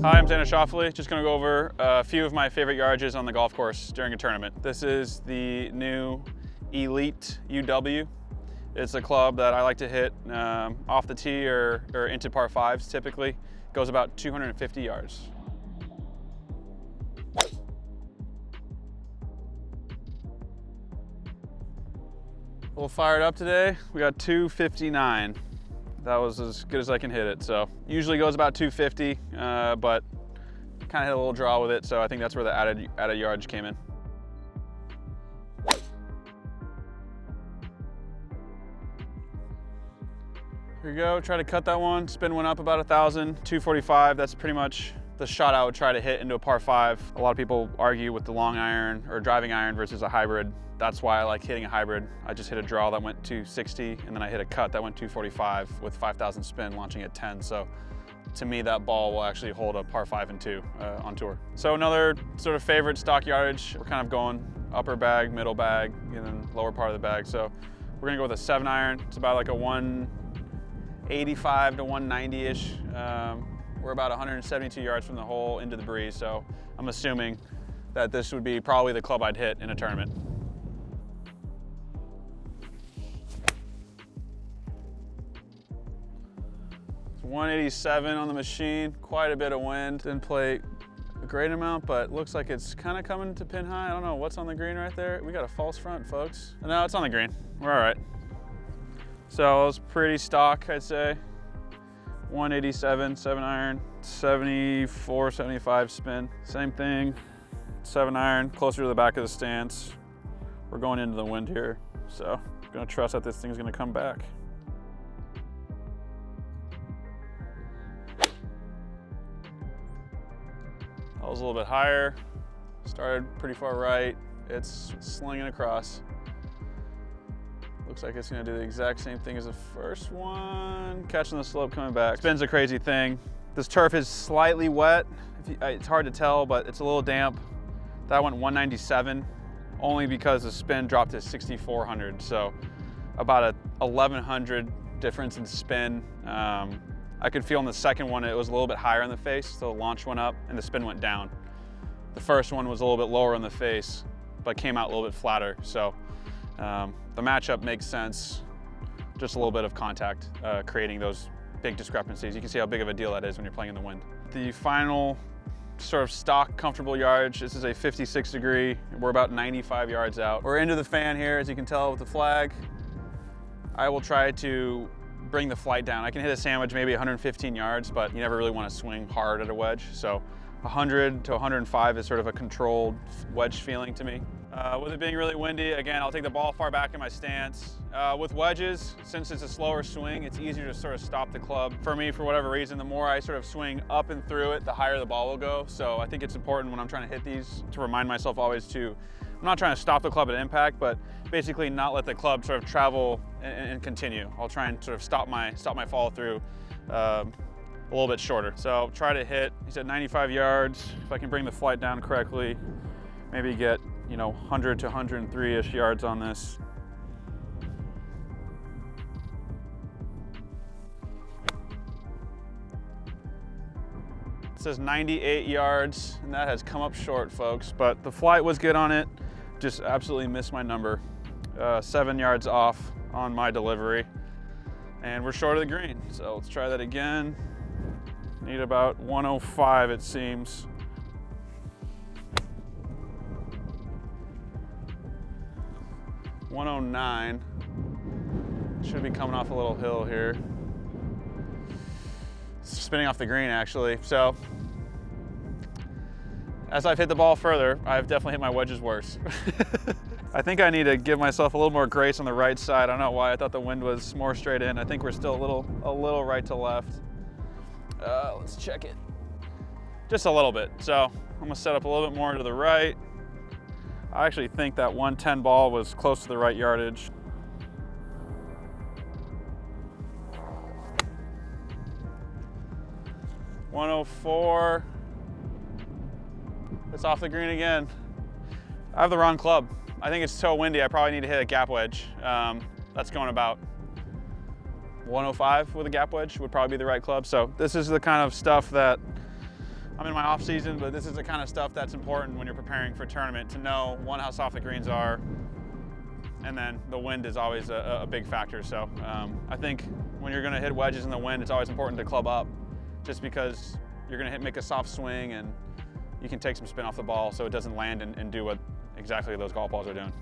Hi, I'm Xander Schauffele. Just going to go over a few of my favorite yardages on the golf course during a tournament. This is the new Elite UW. It's a club that I like to hit off the tee or into par fives typically. It goes about 250 yards. A little fired up today. We got 259. That was as good as I can hit it. So usually goes about 250, but kind of hit a little draw with it. So I think that's where the added yardage came in. Here we go, try to cut that one. Spin went up about 1,000, 245. That's pretty much the shot I would try to hit into a par five. A lot of people argue with the long iron or driving iron versus a hybrid. That's why I like hitting a hybrid. I just hit a draw that went 260, and then I hit a cut that went 245 with 5,000 spin launching at 10. So to me, that ball will actually hold a par 5 and 2 on tour. So another sort of favorite stock yardage, we're kind of going upper bag, middle bag, and then lower part of the bag. So we're gonna go with a 7 iron. It's about like a 185 to 190-ish. We're about 172 yards from the hole into the breeze, so I'm assuming that this would be probably the club I'd hit in a tournament. 187 on the machine, quite a bit of wind. Didn't play a great amount, but looks like it's kind of coming to pin high. I don't know what's on the green right there. We got a false front, folks. No, it's on the green. We're all right. So it was pretty stock, I'd say. 187, 7 iron, 74, 75 spin. Same thing, 7 iron, closer to the back of the stance. We're going into the wind here, so I'm gonna trust that this thing's gonna come back. That was a little bit higher. Started pretty far right. It's slinging across. Looks like it's gonna do the exact same thing as the first one. Catching the slope, coming back. Spin's a crazy thing. This turf is slightly wet. It's hard to tell, but it's a little damp. That went 197, only because the spin dropped to 6,400. So about a 1,100 difference in spin. I could feel in the second one, it was a little bit higher in the face, so the launch went up and the spin went down. The first one was a little bit lower in the face, but came out a little bit flatter. So the matchup makes sense. Just a little bit of contact, creating those big discrepancies. You can see how big of a deal that is when you're playing in the wind. The final sort of stock comfortable yardage, this is a 56 degree. We're about 95 yards out. We're into the fan here, as you can tell with the flag. I will try to bring the flight down. I can hit a sandwich maybe 115 yards, but you never really want to swing hard at a wedge. So 100 to 105 is sort of a controlled wedge feeling to me. With it being really windy, again, I'll take the ball far back in my stance. With wedges, since it's a slower swing, it's easier to sort of stop the club. For me, for whatever reason, the more I sort of swing up and through it, the higher the ball will go. So I think it's important when I'm trying to hit these to remind myself always to, I'm not trying to stop the club at impact, but basically not let the club sort of travel and continue. I'll try and sort of stop my follow through a little bit shorter. So try to hit, he said 95 yards. If I can bring the flight down correctly, maybe get, 100 to 103-ish yards on this. It says 98 yards, and that has come up short, folks, but the flight was good on it. Just absolutely missed my number. 7 yards off on my delivery, and we're short of the green. So let's try that again. Need about 105, it seems. .109. Should be coming off a little hill here. Spinning off the green, actually. So as I've hit the ball further, I've definitely hit my wedges worse. I think I need to give myself a little more grace on the right side. I don't know why I thought the wind was more straight in. I think we're still a little right to left. Let's check it. Just a little bit. So I'm gonna set up a little bit more to the right. I actually think that 110 ball was close to the right yardage. .104. It's off the green again. I have the wrong club. I think it's so windy, I probably need to hit a gap wedge. That's going about 105 with a gap wedge would probably be the right club. So this is the kind of stuff that I'm in my off season, but this is the kind of stuff that's important when you're preparing for a tournament, to know, one, how soft the greens are, and then the wind is always a big factor. So I think when you're gonna hit wedges in the wind, it's always important to club up, just because you're gonna make a soft swing and you can take some spin off the ball so it doesn't land and do what exactly those golf balls are doing.